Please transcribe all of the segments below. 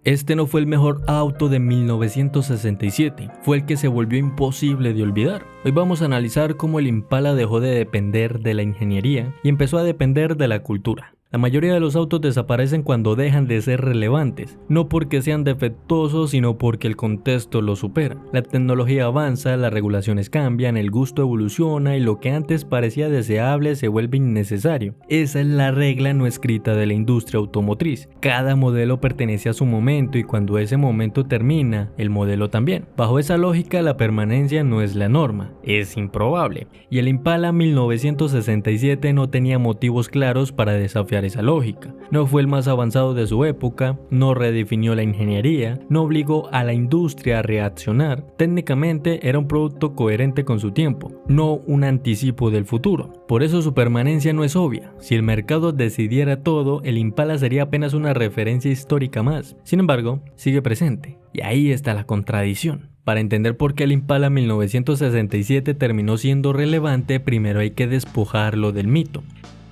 Este no fue el mejor auto de 1967, fue el que se volvió imposible de olvidar. Hoy vamos a analizar cómo el Impala dejó de depender de la ingeniería y empezó a depender de la cultura. La mayoría de los autos desaparecen cuando dejan de ser relevantes, no porque sean defectuosos, sino porque el contexto los supera. La tecnología avanza, las regulaciones cambian, el gusto evoluciona y lo que antes parecía deseable se vuelve innecesario. Esa es la regla no escrita de la industria automotriz. Cada modelo pertenece a su momento y cuando ese momento termina, el modelo también. Bajo esa lógica, la permanencia no es la norma, es improbable. Y el Impala 1967 no tenía motivos claros para desafiar esa lógica. No fue el más avanzado de su época, no redefinió la ingeniería, no obligó a la industria a reaccionar. Técnicamente era un producto coherente con su tiempo, no un anticipo del futuro. Por eso su permanencia no es obvia. Si el mercado decidiera todo, el Impala sería apenas una referencia histórica más. Sin embargo, sigue presente. Y ahí está la contradicción. Para entender por qué el Impala 1967 terminó siendo relevante, primero hay que despojarlo del mito.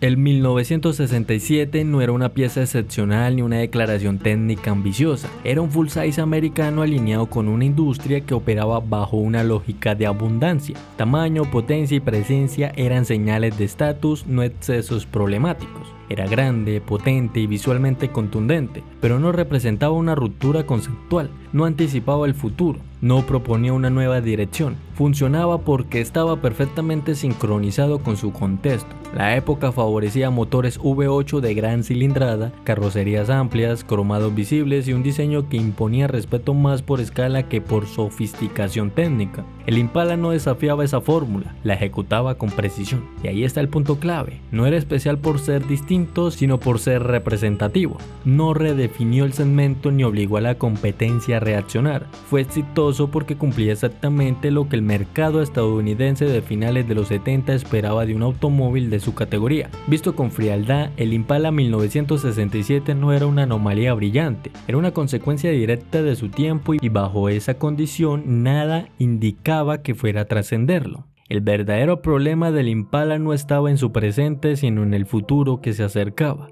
El 1967 no era una pieza excepcional ni una declaración técnica ambiciosa, era un full-size americano alineado con una industria que operaba bajo una lógica de abundancia. Tamaño, potencia y presencia eran señales de estatus, no excesos problemáticos. Era grande, potente y visualmente contundente, pero no representaba una ruptura conceptual, no anticipaba el futuro, no proponía una nueva dirección, funcionaba porque estaba perfectamente sincronizado con su contexto. La época favorecía motores V8 de gran cilindrada, carrocerías amplias, cromados visibles y un diseño que imponía respeto más por escala que por sofisticación técnica. El Impala no desafiaba esa fórmula, la ejecutaba con precisión. Y ahí está el punto clave, no era especial por ser distinto, sino por ser representativo. No redefinió el segmento ni obligó a la competencia a reaccionar. Fue exitoso porque cumplía exactamente lo que el mercado estadounidense de finales de los 70 esperaba de un automóvil de su categoría. Visto con frialdad, el Impala 1967 no era una anomalía brillante, era una consecuencia directa de su tiempo y bajo esa condición nada indicaba que fuera a trascenderlo. El verdadero problema del Impala no estaba en su presente, sino en el futuro que se acercaba.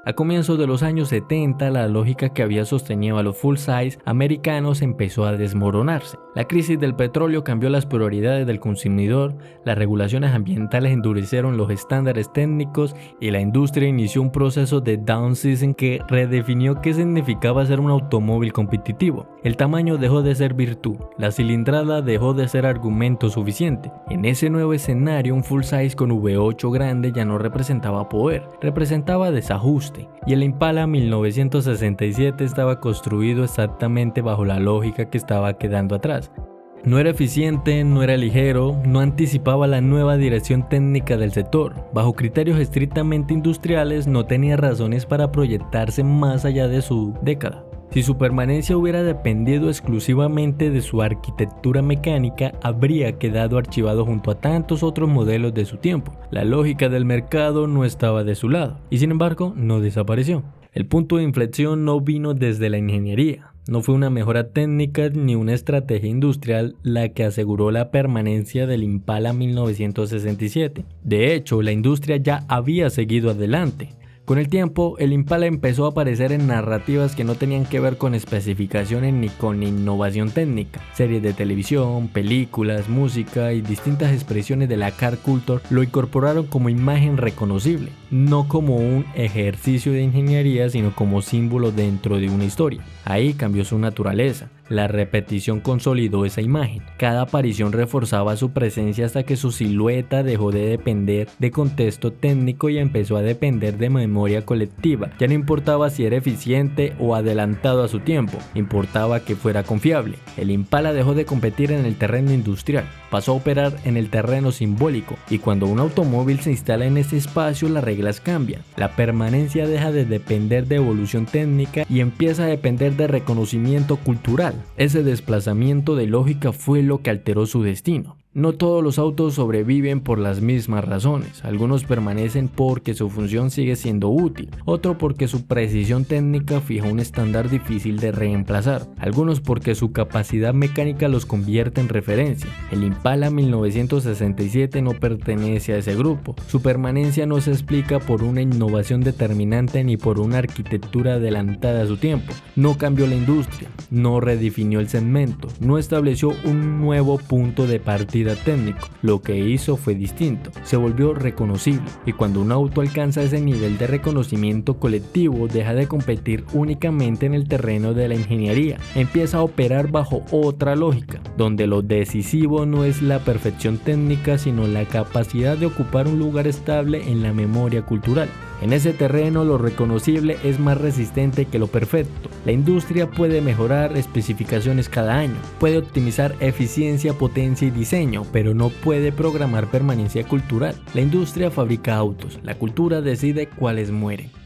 A comienzos de los años 70, la lógica que había sostenido a los full-size americanos empezó a desmoronarse. La crisis del petróleo cambió las prioridades del consumidor, las regulaciones ambientales endurecieron los estándares técnicos y la industria inició un proceso de downsizing que redefinió qué significaba ser un automóvil competitivo. El tamaño dejó de ser virtud, la cilindrada dejó de ser argumento suficiente. En ese nuevo escenario, un full-size con V8 grande ya no representaba poder, representaba desajuste. Y el Impala 1967 estaba construido exactamente bajo la lógica que estaba quedando atrás. No era eficiente, no era ligero, no anticipaba la nueva dirección técnica del sector. Bajo criterios estrictamente industriales no tenía razones para proyectarse más allá de su década. Si su permanencia hubiera dependido exclusivamente de su arquitectura mecánica, habría quedado archivado junto a tantos otros modelos de su tiempo. La lógica del mercado no estaba de su lado, y sin embargo no desapareció. El punto de inflexión no vino desde la ingeniería. No fue una mejora técnica ni una estrategia industrial la que aseguró la permanencia del Impala 1967. De hecho, la industria ya había seguido adelante. Con el tiempo, el Impala empezó a aparecer en narrativas que no tenían que ver con especificaciones ni con innovación técnica. Series de televisión, películas, música y distintas expresiones de la car culture lo incorporaron como imagen reconocible, no como un ejercicio de ingeniería, sino como símbolo dentro de una historia. Ahí cambió su naturaleza. La repetición consolidó esa imagen. Cada aparición reforzaba su presencia hasta que su silueta dejó de depender de contexto técnico y empezó a depender de memoria colectiva. Ya no importaba si era eficiente o adelantado a su tiempo, importaba que fuera confiable. El Impala dejó de competir en el terreno industrial, pasó a operar en el terreno simbólico, y cuando un automóvil se instala en ese espacio, las reglas cambian. La permanencia deja de depender de evolución técnica y empieza a depender de reconocimiento cultural. Ese desplazamiento de lógica fue lo que alteró su destino. No todos los autos sobreviven por las mismas razones, algunos permanecen porque su función sigue siendo útil, otro porque su precisión técnica fija un estándar difícil de reemplazar, algunos porque su capacidad mecánica los convierte en referencia. El Impala 1967 no pertenece a ese grupo, su permanencia no se explica por una innovación determinante ni por una arquitectura adelantada a su tiempo, no cambió la industria, no redefinió el segmento, no estableció un nuevo punto de partida técnico, lo que hizo fue distinto, se volvió reconocible, y cuando un auto alcanza ese nivel de reconocimiento colectivo deja de competir únicamente en el terreno de la ingeniería, empieza a operar bajo otra lógica, donde lo decisivo no es la perfección técnica sino la capacidad de ocupar un lugar estable en la memoria cultural. En ese terreno lo reconocible es más resistente que lo perfecto. La industria puede mejorar especificaciones cada año, puede optimizar eficiencia, potencia y diseño, pero no puede programar permanencia cultural. La industria fabrica autos, la cultura decide cuáles mueren.